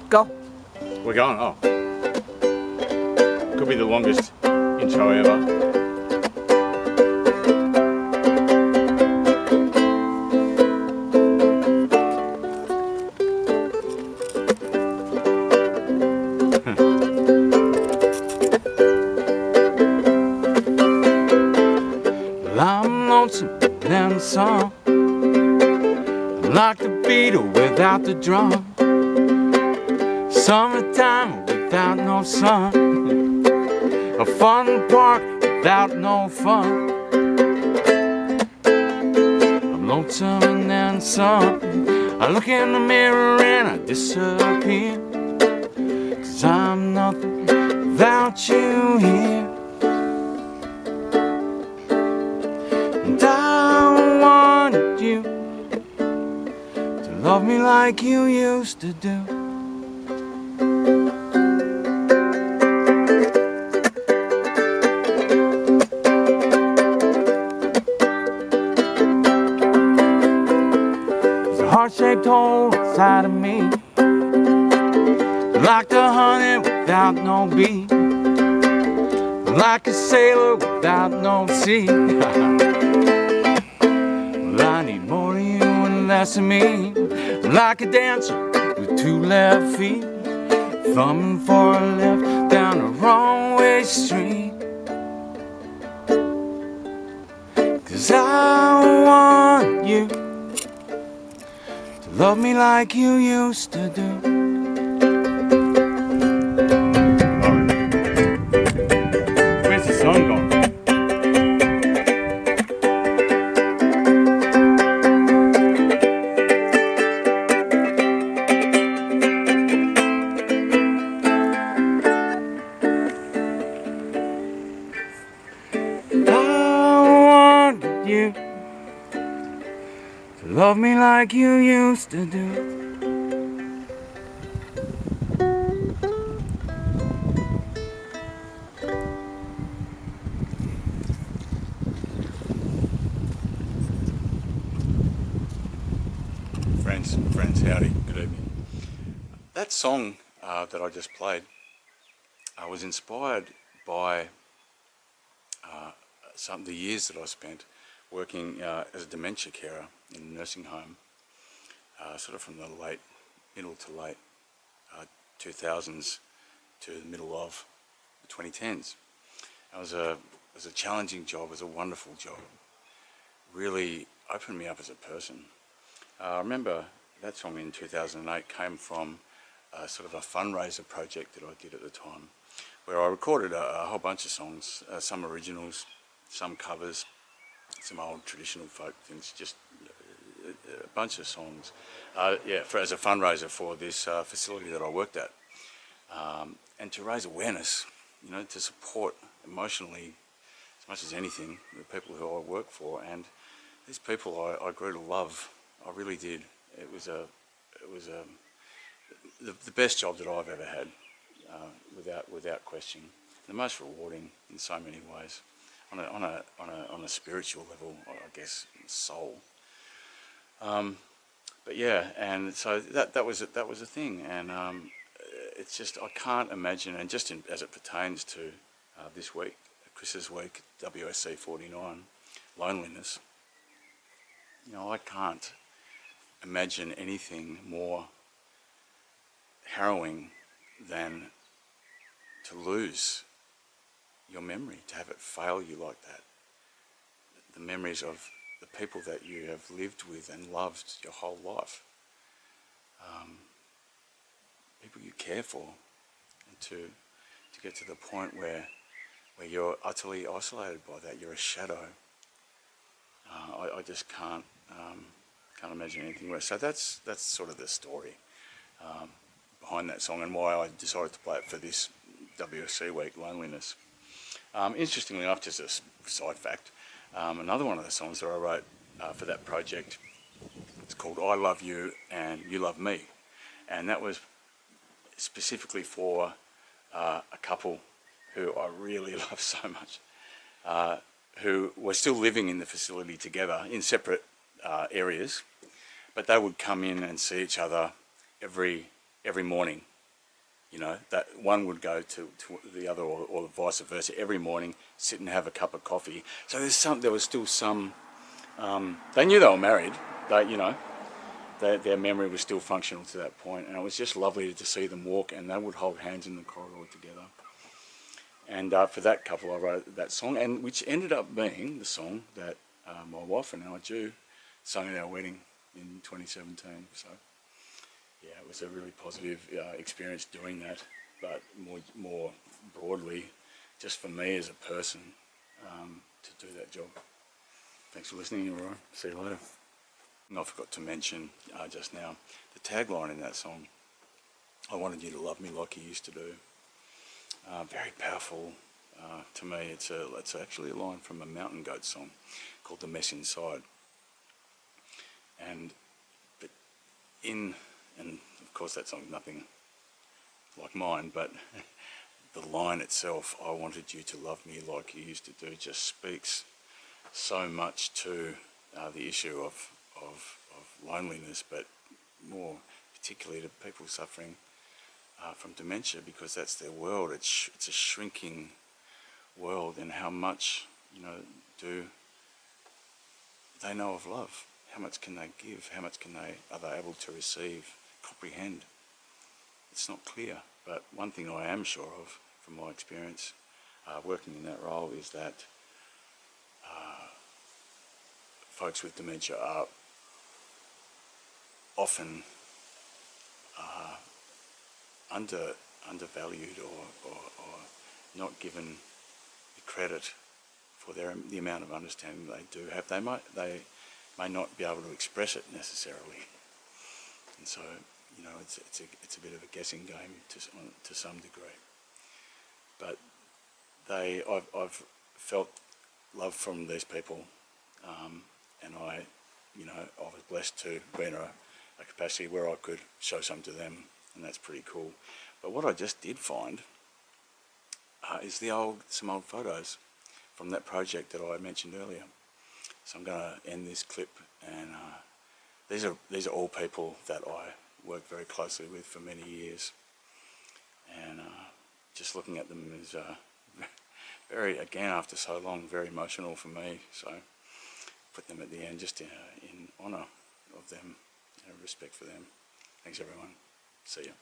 Go. We're going, oh. Could be the longest intro ever. Well, I'm lonesome and some, like the Beatle without the drum. Summertime without no sun, a fun park without no fun. I'm lonesome and then some. I look in the mirror and I disappear, 'cause I'm nothing without you here. And I want you to love me like you used to do. Heart-shaped hole inside of me, like the honey without no bee, like a sailor without no sea. Well, I need more of you and less of me, like a dancer with two left feet, thumbing for a left down the wrong way street. 'Cause I want you to love me like you used to do. Where's the song gone? I want you to love me like you used to do. Friends, howdy, good evening. That song that I just played was inspired by the years that I spent working as a dementia carer in a nursing home, sort of from the middle to late 2000s to the middle of the 2010s. It was a challenging job, it was a wonderful job. Really opened me up as a person. I remember that song in 2008 came from sort of a fundraiser project that I did at the time, where I recorded a whole bunch of songs, some originals, some covers, some old traditional folk things, just a bunch of songs, as a fundraiser for this facility that I worked at, and to raise awareness, you know, to support emotionally as much as anything the people who I work for. And these people I grew to love. I really did. It was the best job that I've ever had, without question. The most rewarding in so many ways, on a spiritual level, I guess, soul. But yeah, and so that was a thing, and it's just, I can't imagine, and just as it pertains to this week, Chris's week, WSC 49, loneliness. You know, I can't imagine anything more harrowing than to lose your memory, to have it fail you like that. The memories of the people that you have lived with and loved your whole life. People you care for, and to get to the point where you're utterly isolated by that, you're a shadow. I just can't imagine anything worse. So that's sort of the story behind that song, and why I decided to play it for this WSC week, Loneliness. Interestingly enough, just a side fact, another one of the songs that I wrote for that project, it's called I Love You and You Love Me, and that was specifically for a couple who I really love so much, who were still living in the facility together in separate areas, but they would come in and see each other every morning you know, that one would go to the other, or vice versa, every morning, sit and have a cup of coffee. So there was still some, they knew they were married, you know, their memory was still functional to that point, and it was just lovely to see them walk, and they would hold hands in the corridor together. And for that couple, I wrote that song, and which ended up being the song that my wife and I, Ju, sung at our wedding in 2017. So yeah, it was a really positive experience doing that, but more broadly, just for me as a person, to do that job. Thanks for listening, Aurora. See you later. And I forgot to mention just now, the tagline in that song, I wanted you to love me like you used to do. Very powerful to me. It's actually a line from a Mountain Goat song called The Mess Inside. And of course that song's nothing like mine, but the line itself, I wanted you to love me like you used to do, just speaks so much to the issue of loneliness, but more particularly to people suffering from dementia, because that's their world. It's a shrinking world, and how much, you know, do they know of love? How much can they give? How much are they able to receive, comprehend? It's not clear. But one thing I am sure of from my experience working in that role is that folks with dementia are often undervalued or not given the credit for the amount of understanding they do have. They may not be able to express it necessarily, and so, you know, it's a bit of a guessing game to some degree. But I've felt love from these people, and I was blessed to be in a capacity where I could show some to them, and that's pretty cool. But what I just did find is some old photos from that project that I mentioned earlier. So I'm going to end this clip, and these are all people that I worked very closely with for many years, and just looking at them is very, again, after so long, very emotional for me. So put them at the end just in honour of them, respect for them. Thanks everyone. See you.